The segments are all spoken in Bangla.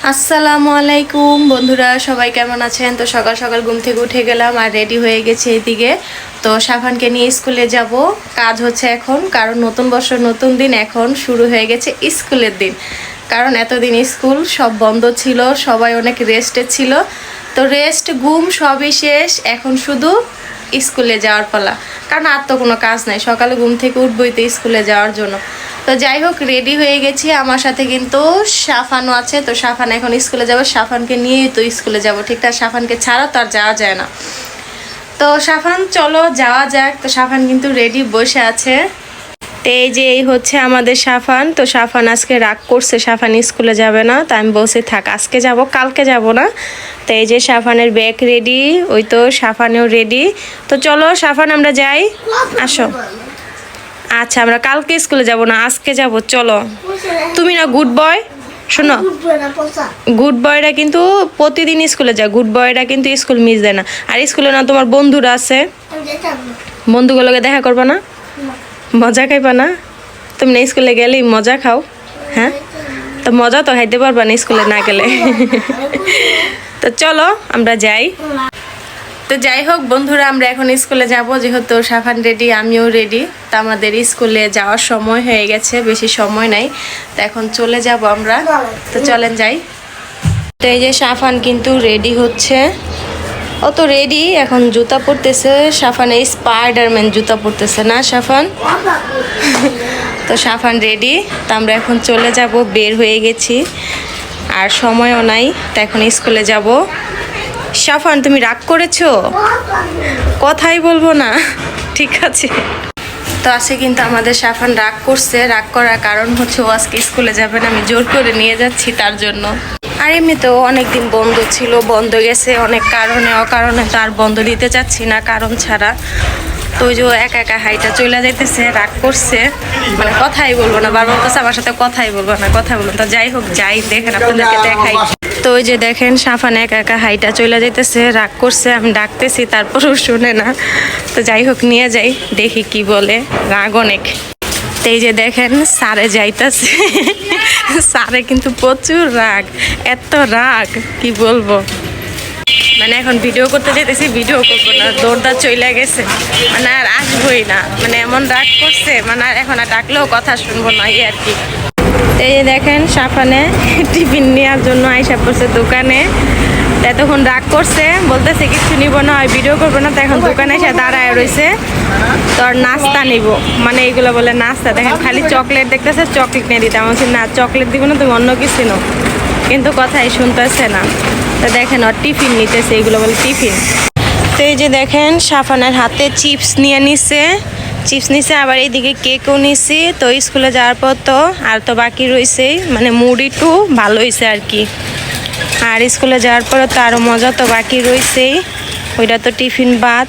আসসালামু আলাইকুম বন্ধুরা, সবাই কেমন আছেন? তো সকাল সকাল ঘুম থেকে উঠে গেলাম আর রেডি হয়ে গেছে এদিকে। তো সাফানকে নিয়ে স্কুলে যাব, কাজ হচ্ছে এখন, কারণ নতুন বছর নতুন দিন, এখন শুরু হয়ে গেছে স্কুলের দিন। কারণ এতদিন স্কুল সব বন্ধ ছিল, সবাই অনেক রেস্টে ছিল। তো রেস্ট ঘুম সবই শেষ, এখন শুধু স্কুলে যাওয়ার পালা। কারণ আর তো কোনো কাজ নাই, সকালে ঘুম থেকে উঠবই তো স্কুলে যাওয়ার জন্য। তো যাই হোক, রেডি হয়ে গেছি। আমার সাথে কিন্তু সাফানও আছে। তো সাফান এখন স্কুলে যাবো, সাফানকে নিয়েই তো স্কুলে যাব, ঠিক না? সাফানকে ছাড়া তো আর যাওয়া যায় না। তো সাফান চলো যাওয়া যাক। তো সাফান কিন্তু রেডি বসে আছে। তো এই যে এই হচ্ছে আমাদের সাফান। তো সাফান আজকে রাগ করছে, সাফান স্কুলে যাবে না। তো আমি বলছি থাক, আজকে যাব, কালকে যাব না। তো এই যে সাফানের ব্যাগ রেডি, ওই তো সাফানেও রেডি। তো চলো সাফান আমরা যাই, আসো। আচ্ছা, আমরা কালকে স্কুলে যাব না, আজকে যাব, চলো। তুমি না গুড বয়, শোনো, গুড বয়রা কিন্তু প্রতিদিন স্কুলে যায়, গুড বয়রা কিন্তু স্কুল মিস দেয় না। আর স্কুলে না তোমার বন্ধুরা আছে, বন্ধুগুলোকে দেখা করবা না, মজা খাইবা না? তুমি না স্কুলে গেলেই মজা খাও, হ্যাঁ? তো মজা তো খাইতে পারবা না স্কুলে না গেলে। তো চলো আমরা যাই। তো যাই হোক বন্ধুরা, আমরা এখন স্কুলে যাব, যেহেতু সাফান রেডি, আমিও রেডি। তো আমাদের স্কুলে যাওয়ার সময় হয়ে গেছে, বেশি সময় নাই। তো এখন চলে যাব আমরা। তো চলেন যাই। তো এই যে সাফান কিন্তু রেডি হচ্ছে, ও তো রেডি, এখন জুতা পরতেছে। সাফান এই স্পাইডারম্যান জুতা পরতেছে না সাফান? তো সাফান রেডি। তো আমরা এখন চলে যাব, বের হয়ে গেছি, আর সময়ও নাই। তো এখন স্কুলে যাব। সাফান তুমি রাগ করেছো? কথাই বলবো না, ঠিক আছে? তো আজকে কিন্তু আমাদের সাফান রাগ করছে। রাগ করার কারণ হচ্ছে ও আজকে স্কুলে যাবে না, আমি জোর করে নিয়ে যাচ্ছি তার জন্য। আর এমনিতেও অনেকদিন বন্ধ ছিল, বন্ধ গেছে অনেক কারণে অকারণে, তো আর বন্ধ দিতে চাচ্ছি না কারণ ছাড়া। তো ওই যে একা একা হাইটা চলে যাইতেছে, রাগ করছে, মানে কথাই বলবো না, বারবার বলতেছে আমার সাথে কথাই বলবো না, কথা বলবো। তো যাই হোক, যাই, দেখেন আপনাদেরকে দেখাই। তো ওই যে দেখেন সাফান একা একা হাইটা চলে যাইতেছে, রাগ করছে, আমি ডাকতেছি তারপরেও শুনে না। তো যাই হোক, নিয়ে যাই, দেখি কি বলে। রাগ অনেক। তো এই যে দেখেন স্যারে যাইতেছে, স্যারে কিন্তু প্রচুর রাগ, এত রাগ কি বলবো। মানে এখন ভিডিও করতে যেতেছি, ভিডিও করবো না, দৌড়দা চলে গেছে, মানে আর আসবোই না, মানে এমন রাগ করছে, মানে আর এখন আর ডাকলেও কথা শুনবো না, এই আর কি। এই যে দেখেন সাফানে টিফিন নেওয়ার জন্য আইসা পড়ছে দোকানে। এতক্ষণ রাগ করছে, বলতেছে কিছু নিব না, ভিডিও করবো না। তো এখন দোকানে এসে দাঁড়ায় রয়েছে, তোর নাস্তা নিব, মানে এইগুলো বলে নাস্তা। দেখেন খালি চকলেট দেখতেছে, চকলেট নিয়ে দিতে। আমি বলছি না, চকলেট দিব না, তুমি অন্য কিছু নাও, কিন্তু কথাই শুনতেছে না। তো দেখেন ওর টিফিন নিতেছে, এইগুলো বলে টিফিন। তো এই যে দেখেন সাফানের হাতে চিপস নিয়ে নিছে, চিপস নিছে, আবার এইদিকে কেকও নিছি। তো স্কুলে যাওয়ার পর তো আর তো বাকি রয়েছেই, মানে মুড়ি টু ভালো হয়েছে আর কি। আর স্কুলে যাওয়ার পরে তো আরও মজা তো বাকি রয়েছেই, ওইটা তো টিফিন বাদ।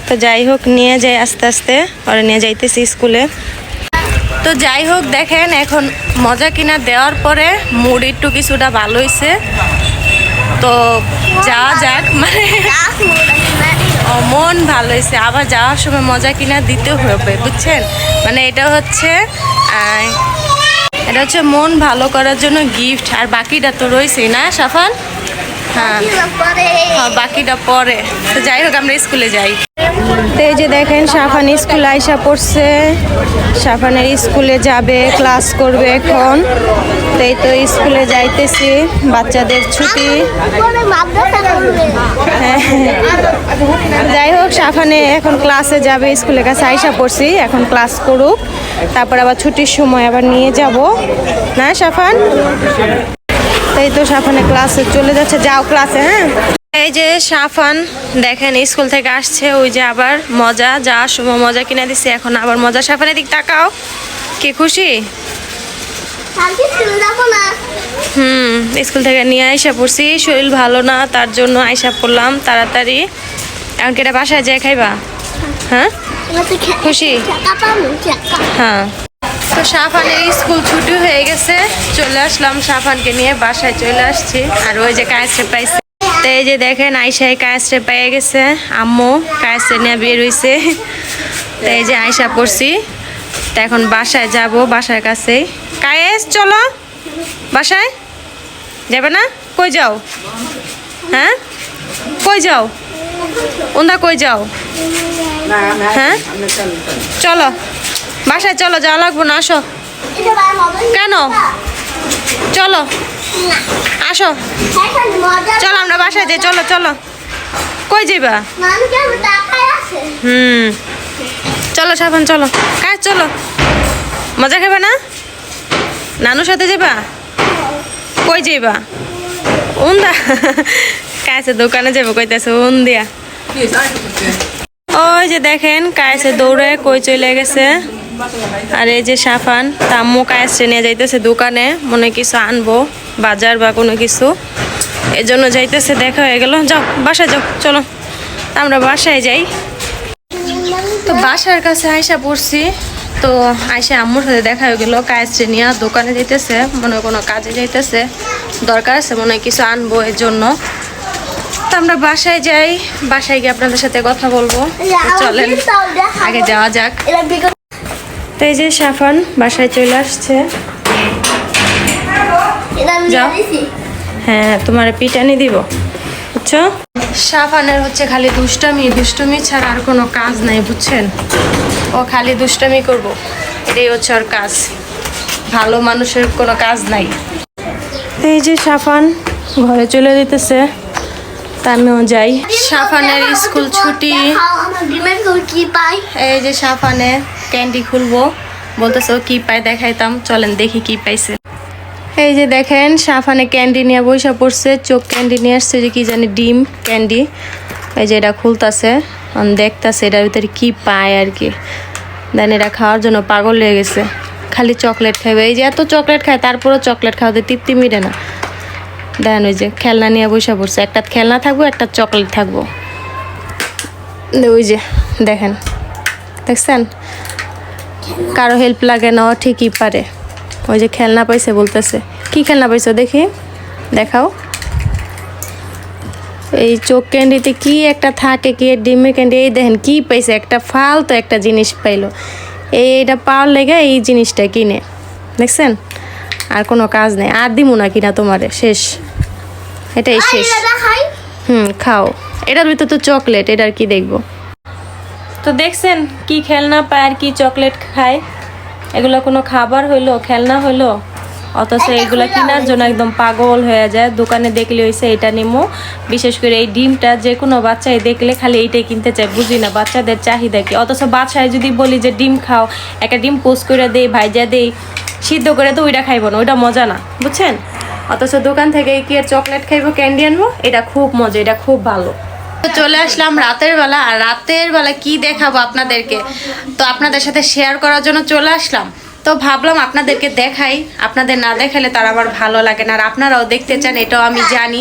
তো যাই হোক, নিয়ে যাই আস্তে আস্তে, ওরা নিয়ে যাইতেছি স্কুলে। তো যাই হোক দেখেন, এখন মজা কিনা দেওয়ার পরে মুড়ি একটু কিছুটা ভালো হয়েছে। তো যাওয়া যাক, মানে মন ভালো হয়েছে। আবার যাওয়ার সময় মজা কিনা দিতে হবে, বুঝছেন? মানে এটা হচ্ছে মন ভালো করার জন্য গিফট। আর বাকিটা তো রয়েছেই না সাফান? হ্যাঁ, বাকিটা পরে। তো যাই হোক, আমরা স্কুলে যাই। তো এই যে দেখেন সাফান স্কুলে আইসা পড়ছে, সাফানের স্কুলে যাবে, ক্লাস করবে এখন। তো এই তো স্কুলে যাইতেছি, বাচ্চাদের ছুটি। হ্যাঁ, যাই হোক, সাফানে এখন ক্লাসে যাবে, স্কুলের কাছে আইসা পড়ছি, এখন ক্লাস করুক, তারপর আবার ছুটির সময় আবার নিয়ে যাব না সাফান? তাই তো সাফানে ক্লাসে চলে যাচ্ছে, যাও ক্লাসে। হ্যাঁ, এই যে সাফান দেখেন স্কুল থেকে আসছে, ওই যে আবার মজা, যাওয়ার সময় মজা কিনে দিছে, এখন আবার মজা। সাফানের দিক তাকাও, কি খুশি? স্কুল থেকে নিয়ে আইসা পড়ছি, শরীর ভালো না, তার জন্য আইসা পড়লাম তাড়াতাড়ি। এখন কেটা বাসায় যায় খাইবা? হ্যাঁ, খুশি? হ্যাঁ। তো সাফানের স্কুল ছুটি হয়ে গেছে, চলে আসলাম সাফানকে নিয়ে, বাসায় চলে আসছি। আর ওই যে কায়েসে পাইছে, তো এই যে দেখেন আয়সায় কায়েসে পেয়ে গেছে, আম্মু কায়েসে নিয়ে বের হয়েছে। তো এই যে আয়সা পড়ছি, তো এখন বাসায় যাব, বাসার কাছেই। কায়েস চলো বাসায়। যাবে না? কই যাও? হ্যাঁ, কই যাও? ওন্দা কই যাও? হ্যাঁ, চলো বাসায় চলো, যাওয়া লাগবো না, আসো। কেন? চলো আসো, চলো আমরা বাসায় যাই, চলো চলো। কই যাইবা? চলো সাবান, চলো কাজ, চলো। মজা খাবে না? নানুর সাথে যাবা? কই যাইবা? উন্দা কাছে দোকানে যাবো কইতেছে উন দিয়া। ওই যে দেখেন কায়েসে দৌড়ে কই চলে গেছে। আর এই যে সাফান তাম্মু কায়েসে নিয়ে যাইতেছে দোকানে, মনে কিছু আনবো, বাজার বা কোনো কিছু, এই জন্য যাইতেছে। দেখা হয়ে গেল, যাও বাসায় যাও, চলো আমরা বাসায় যাই। তো বাসার কাছে আয়সা পড়ছি, তো আয়সা আম্মুর সাথে দেখা হয়ে গেল। কায়েসে নিয়ে দোকানে যাইতেছে, মনে কোনো কাজে যাইতেছে, দরকার আছে মনে কিছু আনবো, এর জন্য। তো আমরা বাসায় যাই, বাসায় গিয়ে আপনাদের সাথে কথা বলবো। চলেন আগে যাওয়া যাক। তো এই যে সাফান বাসায় চলে আসছে। যাও, হ্যাঁ তোমার পিটানি দিব, বুঝছো? সাফানের হচ্ছে খালি দুষ্টামি, দুষ্টুমি ছাড়া আর কোনো কাজ নাই, বুঝছেন? ও খালি দুষ্টামি করবো, এটাই হচ্ছে ওর কাজ, ভালো মানুষের কোনো কাজ নাই। এই যে সাফান ঘরে চলে যেতেছে, তা আমিও যাই। সাফানের স্কুল ছুটি। এই যে সাফানে ক্যান্ডি খুলবো, বলতেছে ও কি পায় দেখাইতাম, চলেন দেখি কি পাইছে। এই যে দেখেন সাফানে ক্যান্ডি নিয়ে বসে পড়ছে, চোখ ক্যান্ডি নিয়ে আসছে, যে কি জানি ডিম ক্যান্ডি। এই যে এটা খুলতেছে, দেখতেছে এটার ভিতরে কি পায় আর কি। দেন এটা খাওয়ার জন্য পাগল হয়ে গেছে, খালি চকলেট খাবে। এই যে এত চকলেট খায়, তারপরেও চকলেট খাওয়াতে তৃপ্তি মিটে না। দেখেন ওই যে খেলনা নিয়ে বসে পড়ছে, একটা খেলনা থাকবো, একটা চকলেট থাকবো। ওই যে দেখেন, দেখছেন কারো হেল্প লাগে না, ঠিকই পারে। ওই যে খেলনা পাইছে বলতেছে, কি খেলনা পাইছো দেখি, দেখাও। এই চোখ ক্যান্ডিতে কি একটা থাকে, কি ডিমের ক্যান্ডি। এই দেখেন কি পাইছে, একটা ফালতু একটা জিনিস পাইলো। এইটা পাওয়ার লেগে এই জিনিসটা কিনে, দেখছেন? আর কোনো কাজ নেই, আর দিমু না কিনা তোমারে, শেষ, এটাই শেষ। খাও, এটার ভিতর তো চকলেট, এটার কি দেখবো। তো দেখছেন কি খেলনা পায় আর কি চকলেট খায়। এগুলো কোনো খাবার হইলো, খেলনা হইলো? অথচ এগুলো কেনার জন্য একদম পাগল হয়ে যায়। দোকানে দেখলে হয়েছে এটা নিমো, বিশেষ করে এই ডিমটা যে কোনো বাচ্চাই দেখলে খালি এইটাই কিনতে চায়, বুঝি না বাচ্চাদের চাহিদা কি। অথচ বাচ্চায় যদি বলি যে ডিম খাও, একটা ডিম পোস্ট করে দেই, ভাইজা দেই, সিদ্ধ করে, তো ওইটা খাইবো না, ওইটা মজা না, বুঝছেন? অথচ দোকান থেকে কি আর চকলেট খাইবো, ক্যান্ডি আনবো, এটা খুব মজা, এটা খুব ভালো। চলে আসলাম রাতের বেলা, আর রাতের বেলা কি দেখাবো আপনাদেরকে, তো আপনাদের সাথে শেয়ার করার জন্য চলে আসলাম। তো ভাবলাম আপনাদেরকে দেখাই, আপনাদের না দেখালে তার আবার ভালো লাগে না, আর আপনারাও দেখতে চান এটাও আমি জানি।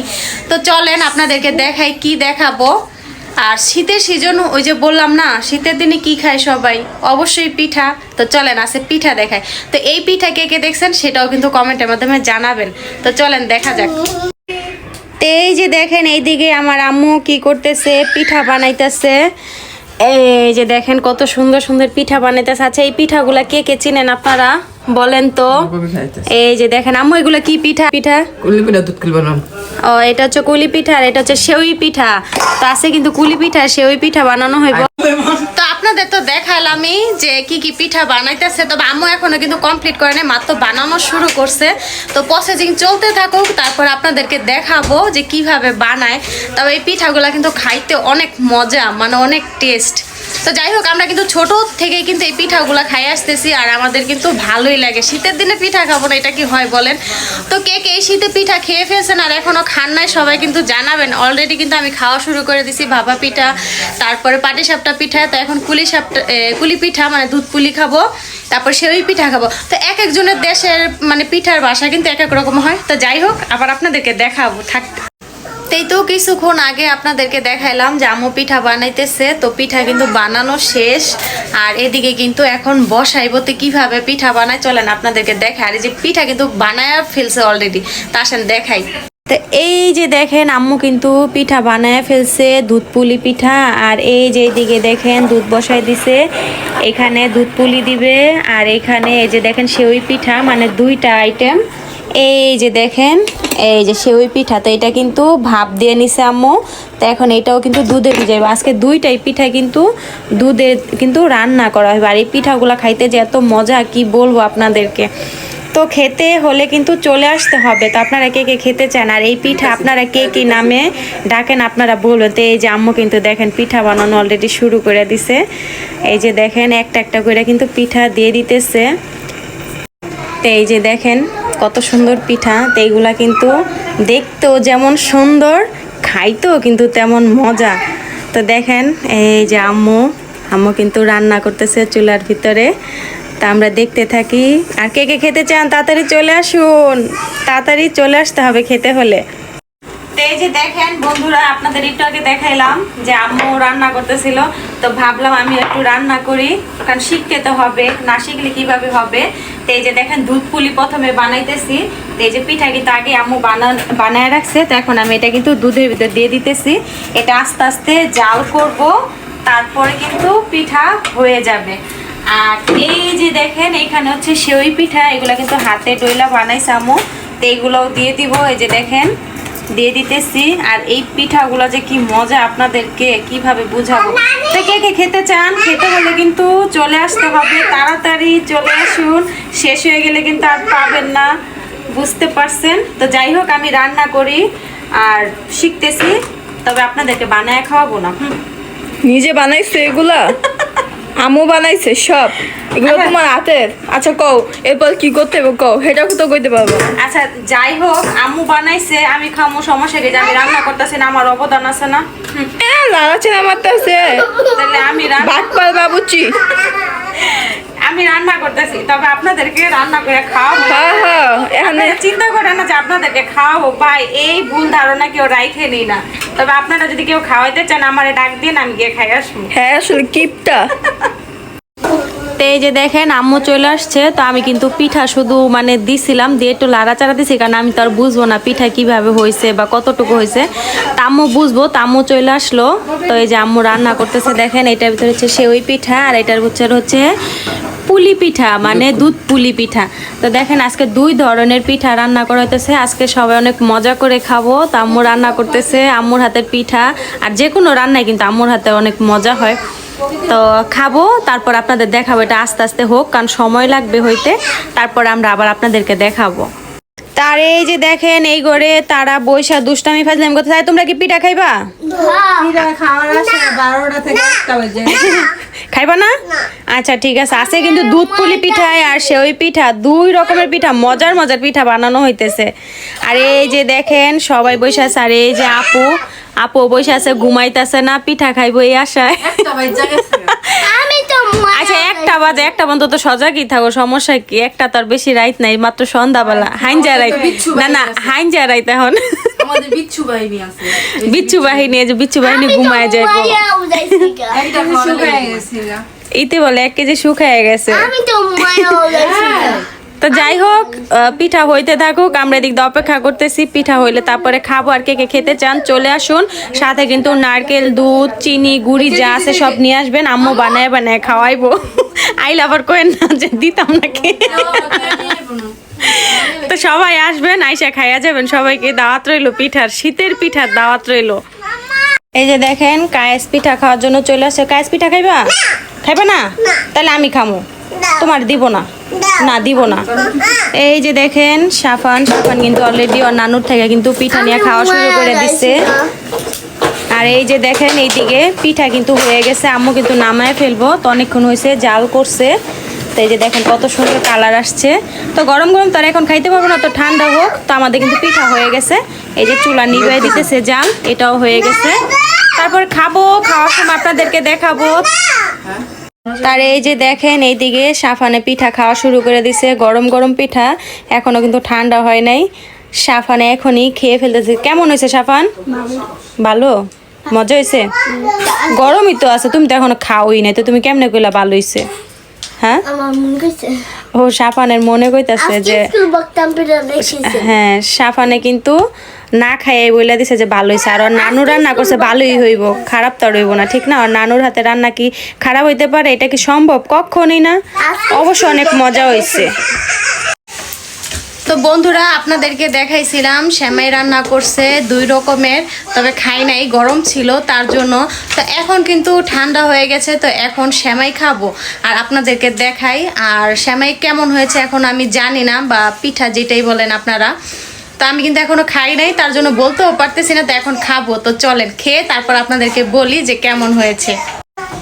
তো চলেন আপনাদেরকে দেখাই কি দেখাবো। আর শীতের সিজন, ওই যে বললাম না শীতের দিনে কি খায় সবাই, অবশ্যই পিঠা। তো চলেন আছে পিঠা দেখাই। তো এই পিঠা কে কে দেখছেন সেটাও কিন্তু কমেন্টের মাধ্যমে জানাবেন। তো চলেন দেখা যাক। এই যে দেখেন এইদিকে আমার আম্মু কি করতেছে, পিঠা বানাইতেছে। এই যে দেখেন কত সুন্দর সুন্দর পিঠা বানাইতেছে। আচ্ছা এই পিঠাগুলা কে কে চিনেন আপনারা বলেন তো? এই যে দেখেন আম্মু, এগুলো কি পিঠা? পিঠা কুলি পিঠা, দুধ কুলি বানাম। ও এটা হচ্ছে কুলি পিঠা, আর এটা হচ্ছে সেউই পিঠা। তো আছে কিন্তু কুলি পিঠা, সেউই পিঠা বানানো হইব। তো আপনাদের তো দেখালামই যে কি কি পিঠা বানাইতেছে, তবে আম্মু এখনো কিন্তু কমপ্লিট করে নাই, মাত্র বানানো শুরু করছে। তো প্রসেসিং চলতে থাকুক, তারপর আপনাদেরকে দেখাবো যে কিভাবে বানায়। তবে এই পিঠাগুলা কিন্তু খাইতে অনেক মজা, মানে অনেক টেস্ট। তো যাই হোক, আমরা কিন্তু ছোট থেকে কিন্তু এই পিঠাগুলা খাই আসতেছি, আর আমাদের কিন্তু ভালোই লাগে। শীতের দিনে পিঠা খাবো না, এটা কি হয় বলেন? তো কে কে এই শীতে পিঠা খেয়ে ফেলছেন আর এখনো খান নাই, সবাই কিন্তু জানাবেন। অলরেডি কিন্তু আমি খাওয়া শুরু করে দিছি, ভাপা পিঠা, তারপরে পাটিসাপটা পিঠা, তো এখন কুলি পিঠা মানে দুধ পুলি খাবো, তারপর সেউই পিঠা খাবো। তো এক একজনের দেশের মানে পিঠার ভাষা কিন্তু এক এক রকম হয়। তো যাই হোক, আবার আপনাদেরকে দেখাবো থাকতে। এই তো কিছুক্ষণ আগে আপনাদেরকে দেখাইলাম যে আম্মু পিঠা বানাইতেছে। তো পিঠা কিন্তু বানানো শেষ, আর এদিকে কিন্তু এখন বসাইবো। তো কিভাবে পিঠা বানায় চলেন আপনাদেরকে দেখাই। আর এই যে পিঠা কিন্তু বানায় ফেলছে অলরেডি, তা আসেন দেখাই। তো এই যে দেখেন আম্মু কিন্তু পিঠা বানায় ফেলছে, দুধ পুলি পিঠা। আর এই যে এইদিকে দেখেন দুধ বসাই দিছে, এখানে দুধ পুলি দিবে, আর এখানে এই যে দেখেন সেউই পিঠা, মানে দুইটা আইটেম এই যে দেখেন, এই যে সেউই পিঠা, তো এটা কিন্তু ভাপ দিয়ে নিছে আম্মু। তো এখন এটাও কিন্তু দুধে ভিজাইবো। আজকে দুইটাই পিঠা কিন্তু দুধে কিন্তু রান্না করা হবে। আর এই পিঠাগুলো খাইতে যে এত মজা কি বলবো আপনাদেরকে। তো খেতে হলে কিন্তু চলে আসতে হবে। তো আপনারা কে কে খেতে চান, আর এই পিঠা আপনারা কে কি নামে ডাকেন আপনারা বলবেন। তো এই যে আম্মু কিন্তু দেখেন পিঠা বানানো অলরেডি শুরু করে দিছে। এই যে দেখেন একটা একটা করে কিন্তু পিঠা দিয়ে দিতেছে। তো এই যে দেখেন কত সুন্দর পিঠা। তো এইগুলা কিন্তু দেখতেও যেমন সুন্দর, খাইতেও কিন্তু তেমন মজা। তো দেখেন এই যে আম্মু কিন্তু রান্না করতেছে চুলার ভিতরে। তা আমরা দেখতে থাকি। আর কে কে খেতে চান তাড়াতাড়ি চলে আসুন, তাড়াতাড়ি চলে আসতে হবে খেতে হলে। তো এই যে দেখেন বন্ধুরা, আপনাদের একটু আগে দেখাইলাম যে আম্মু রান্না করতেছিল। তো ভাবলাম আমি একটু রান্না করি, কারণ শিখতে তো হবে, না শিখলে কিভাবে হবে। তো এই যে দেখেন দুধ পুলি প্রথমে বানাইতেছি। তো এই যে পিঠা কিন্তু আগে আম্মু বানায় রাখছে। তো এখন আমি এটা কিন্তু দুধের ভিতর দিয়ে দিতেছি। এটা আস্তে আস্তে জাল করব, তারপরে কিন্তু পিঠা হয়ে যাবে। আর এই যে দেখেন এখানে হচ্ছে সেউই পিঠা, এগুলা কিন্তু হাতে ডইলা বানাইছে আম্মু। তো এইগুলোও দিয়ে দিব, এই যে দেখেন দিয়ে দিতেছি। আর এই পিঠাগুলো যে কি মজা আপনাদেরকে কিভাবে বুঝাবো। তো কে কে খেতে চান, খেতে হলে কিন্তু চলে আসতে হবে, তাড়াতাড়ি চলে আসুন, শেষ হয়ে গেলে কিন্তু আর পাবেন না, বুঝতে পারছেন। তো যাই হোক আমি রান্না করি আর শিখতেছি, তবে আপনাদেরকে বানায় খাওয়াবো না। নিজে বানাইছে এগুলা? আম্মু বানাইছে সব এগুলো তোমার হাতের? আচ্ছা কও এরপর কি করতে হবে, কও সেটা তো কইতে পারবো। আচ্ছা যাই হোক আম্মু বানাইছে, আমি খামো, সমস্যা কি? আমি রান্না করতেছি না, আমার অবদান আছে না? লাগাচ্ছে আমার আছে, তাহলে আমি বাটপাল বাবুচি আমি রান্না করতেছি, তবে আপনাদেরকে রান্না করে খাওয়াবো। এখানে চিন্তা করেন না যে আপনাদেরকে খাওয়াবো, ভাই এই ভুল ধারণা কেউ রাইখে নেই না। তবে আপনারা যদি কেউ খাওয়াইতে চান আমারে ডাক দিন, আমি গিয়ে খাই আসবো। হ্যাঁ আসলে কিপটা। তো এই যে দেখেন আম্মু চলে আসছে। তো আমি কিন্তু পিঠা শুধু মানে দিছিলাম, দিয়ে একটু লাড়াচাড়া দিছি, কারণ আমি তো আর বুঝবো না পিঠা কিভাবে হয়েছে বা কতটুকু হয়েছে। তা আম্মু বুঝবো, তা আম্মু চলে আসলো। তো এই যে আম্মু রান্না করতেছে, দেখেন এটার ভিতরে হচ্ছে সেউই পিঠা, আর এটার ভিতরে হচ্ছে পুলি পিঠা, মানে দুধ পুলি পিঠা। তো দেখেন আজকে দুই ধরনের পিঠা রান্না করা হইতেছে। আজকে সবাই অনেক মজা করে খাবো। তো আম্মু রান্না করতেছে, আম্মুর হাতের পিঠা আর যে কোনো রান্নায় কিন্তু আম্মুর হাতে অনেক মজা হয়। তো খাবো, তারপর আপনাদের দেখাবো। এটা আস্তে আস্তে হোক, কারণ সময় লাগবে হইতে, তারপর আমরা আবার আপনাদেরকে দেখাবো। তার এই যে দেখেন এই ঘরে তারা বৈশা দুষ্টামি ফাজলামি করতে চায়। তোমরা কি পিঠা খাইবা? খাইবা না? আচ্ছা ঠিক আছে। আছে কিন্তু দুধ পুলি পিঠা আর সেউই পিঠা, দুই রকমের পিঠা, মজার মজার পিঠা বানানো হইতেছে। আর এই যে দেখেন সবাই বসে আছে। আর এই যে আপু বসে আছে, ঘুমাইতেছে না, পিঠা খাইবো এই আশায়। আচ্ছা একটা বাজে, একটা পর্যন্ত তো সজাগই থাকো, সমস্যা কি? একটা তার বেশি রাইত নাই, মাত্র সন্ধ্যাবেলা। হাইনজা রাইত না হাইনজা রাইত এখন। বিচ্ছু বাহিনী, যে বিচ্ছু বাহিনী ঘুমায় যায়। ইতি বলে 1 কেজি শুকায় গেছে। তো যাই হোক পিঠা হইতে থাকুক, আমরা এদিক দিয়ে অপেক্ষা করতেছি। পিঠা হইলে তারপরে খাবো। আর কে কে খেতে চান চলে আসুন, সাথে কিন্তু নারকেল, দুধ, চিনি, গুড়ি যা আছে সব নিয়ে আসবেন। আম্মু বানায় বানায় খাওয়াইবো। আইলে আবার কইেন না যে দিতাম নাকি। তো সবাই আসবেন, আইসা খাইয়া যাবেন। সবাইকে দাওয়াত রইলো, পিঠার, শীতের পিঠার দাওয়াত রইলো। এই যে দেখেন কায়েস পিঠা খাওয়ার জন্য চলে আসছে। কায়েস পিঠা খাইবা? খাইবা না? তাহলে আমি খামো, তোমার দিব না, না দিব না। এই যে দেখেন সাফান কিন্তু অলরেডি ওর নানুর থেকে কিন্তু পিঠা নিয়ে খাওয়া শুরু করে দিচ্ছে। আর এই যে দেখেন এইদিকে পিঠা কিন্তু হয়ে গেছে, আম্মু কিন্তু নামায় ফেলবো। তো অনেকক্ষণ হয়েছে, জাল করছে। তো এই যে দেখেন কত সুন্দর কালার আসছে। তো গরম গরম তারা এখন খাইতে পারবো না, তো ঠান্ডা হোক। তো আমাদের কিন্তু পিঠা হয়ে গেছে। এই যে চুলা নিভিয়ে দিতেছে জাল, এটাও হয়ে গেছে। তারপর খাবো, খাওয়ার সময় আপনাদেরকে দেখাবো। তার এই যে দেখেন এইদিকে সাফানে পিঠা খাওয়া শুরু করে দিছে, গরম গরম পিঠা, এখনো কিন্তু ঠান্ডা হয় নাই। সাফানে এখনই খেয়ে ফেলতেছে। কেমন হয়েছে সাফান? ভালো, মজা হয়েছে? গরমই তো আছে, তুমি তো এখনো খাওই নাই, তো তুমি কেমনে কইলা ভালো হয়েছে? হ্যাঁ ও সাফানের মনে কইতাছে যে হ্যাঁ, সাফানে কিন্তু না খাইয়ে বইলা দিছে যে ভালো হয়েছে। আর ওর নানু রান্না করছে, ভালোই হইব, খারাপ তো আর হইব না, ঠিক না? ওর নানুর হাতে রান্না কি খারাপ হইতে পারে? এটা কি সম্ভব? কখনই না। অবশ্য অনেক মজা হয়েছে। তো বন্ধুরা আপনাদেরকে দেখাইছিলাম সেমাই রান্না করছে 2 রকমের, তবে খাই নাই, গরম ছিল তার জন্য। তো এখন কিন্তু ঠান্ডা হয়ে গেছে, তো এখন সেমাই খাবো আর আপনাদেরকে দেখাই। আর সেমাই কেমন হয়েছে এখন আমি জানি না, বা পিঠা যেটাই বলেন আপনারা। তো আমি কিন্তু এখনো খাই নাই, তার জন্য বলতেও পারতেছি না। তো এখন খাবো, তো চলেন খেয়ে তারপর আপনাদেরকে বলি যে কেমন হয়েছে।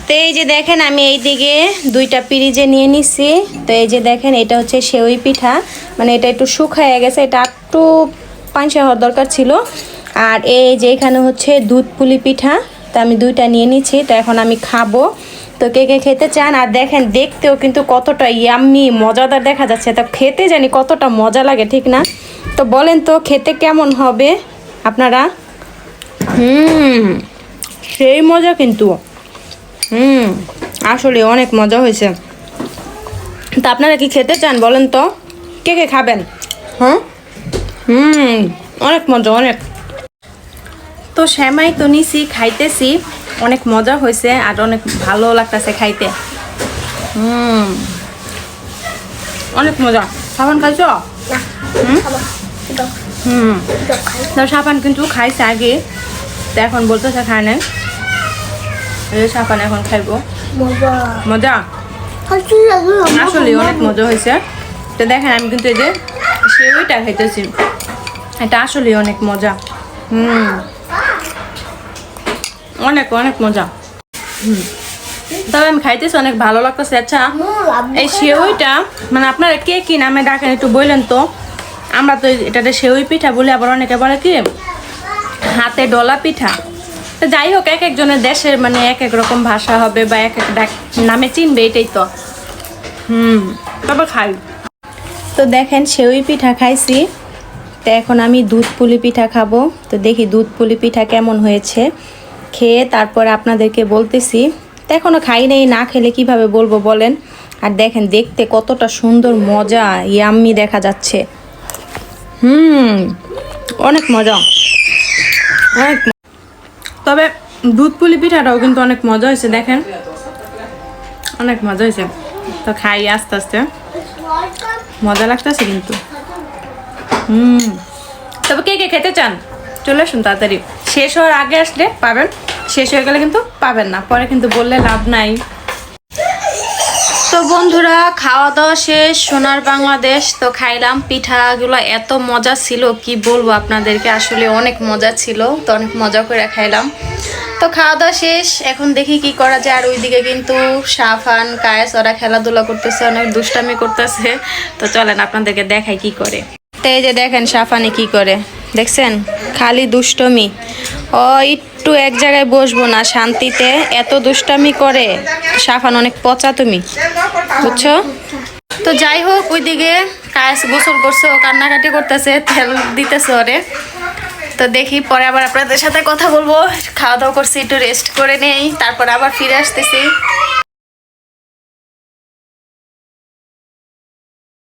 তো এই যে দেখেন আমি এইদিকে 2টা পিরিজে নিয়ে নিছি। তো এই যে দেখেন এটা হচ্ছে সেওই পিঠা, মানে এটা একটু শুকায় গেছে, এটা একটু পাঁচা হওয়ার দরকার ছিল। আর এই যে এখানে হচ্ছে দুধ পুলি পিঠা, তো আমি 2টা নিয়ে নিচ্ছি। তো এখন আমি খাবো। তো কে কে খেতে চান? আর দেখেন দেখতেও কিন্তু কতটা ইয়াম্মি মজাদার দেখা যাচ্ছে, তো খেতে জানি কতটা মজা লাগে, ঠিক না? তো বলেন তো খেতে কেমন হবে আপনারা? সেই মজা কিন্তু, আসলে অনেক মজা হয়েছে। তা আপনারা কি খেতে চান বলেন তো, কে কে খাবেন? হ্যাঁ, অনেক মজা, অনেক। তো সেমাই তো নিছি, খাইতেছি, অনেক মজা হয়েছে আর অনেক ভালো লাগতেছে খাইতে। অনেক মজা। সাবান খাইছো? তো সাবান কিন্তু খাইছে আগে, তো এখন বলতেছে খায় নাই। সাবান এখন খাইবো। মজা আসলে অনেক মজা হয়েছে। তো দেখেন আমি কিন্তু এই যে সেওইটা খাইতেছি, এটা আসলে অনেক মজা। অনেক অনেক মজা। তবে আমি খাইতেছি, অনেক ভালো লাগতেছে। আচ্ছা এই সেওইটা মানে আপনারা কে কি নামে ডাকেন একটু বললেন তো। আমরা তো এটাতে সেওই পিঠা বলি, আবার অনেকে বলে কি হাতে ডলা পিঠা। তো যাই হোক, এক একজনের দেশের মানে এক এক রকম ভাষা হবে বা এক এক নামে চিনবে, এটাই তো। তবে খাই। তো দেখেন সেওই পিঠা খাইছি, তো এখন আমি দুধ পুলি পিঠা খাবো। তো দেখি দুধ পুলি পিঠা কেমন হয়েছে, খেয়ে তারপরে আপনাদেরকে বলতেছি। তো এখনও খাই নেই, না খেলে কিভাবে বলবো বলেন। আর দেখেন দেখতে কতটা সুন্দর, মজা, ইয়াম্মি দেখা যাচ্ছে। অনেক মজা, অনেক। তবে দুধ পুলি পিঠাটাও কিন্তু অনেক মজা হয়েছে, দেখেন অনেক মজা হয়েছে। তো খাই আস্তে আস্তে, মজা লাগতেছে কিন্তু। তবে কে কে খেতে চান চলে আসুন তাড়াতাড়ি, শেষ হওয়ার আগে আসলে পাবেন, শেষ হয়ে গেলে কিন্তু পাবেন না, পরে কিন্তু বললে লাভ নাই। তো বন্ধুরা খাওয়া দাওয়া শেষ, সোনার বাংলাদেশ। তো খাইলাম পিঠাগুলো, এত মজা ছিল কি বলবো আপনাদেরকে, আসলে অনেক মজা ছিল। তো অনেক মজা করে খাইলাম। তো খাওয়া দাওয়া শেষ, এখন দেখি কি করা যায়। আর ওইদিকে কিন্তু সাফান কায়েস ওরা খেলাধুলা করতেছে, অনেক দুষ্টামি করতেছে। তো চলেন আপনাদেরকে দেখাই কি করে। তো এই যে দেখেন সাফানি কি করে, দেখছেন খালি দুষ্টমি। ও একটু এক জায়গায় বসবো না শান্তিতে, এত দুষ্টামি করে। সাফান অনেক পচা তুমি, বুঝছো? তো যাই হোক, ওইদিকে কায়েস গোসল করছে, ও কান্নাকাটি করতেছে, তেল দিতেছে ওরে। তো দেখি পরে আবার আপনাদের সাথে কথা বলবো। খাওয়া দাওয়া করছি, একটু রেস্ট করে নেই, তারপর আবার ফিরে আসতেছি।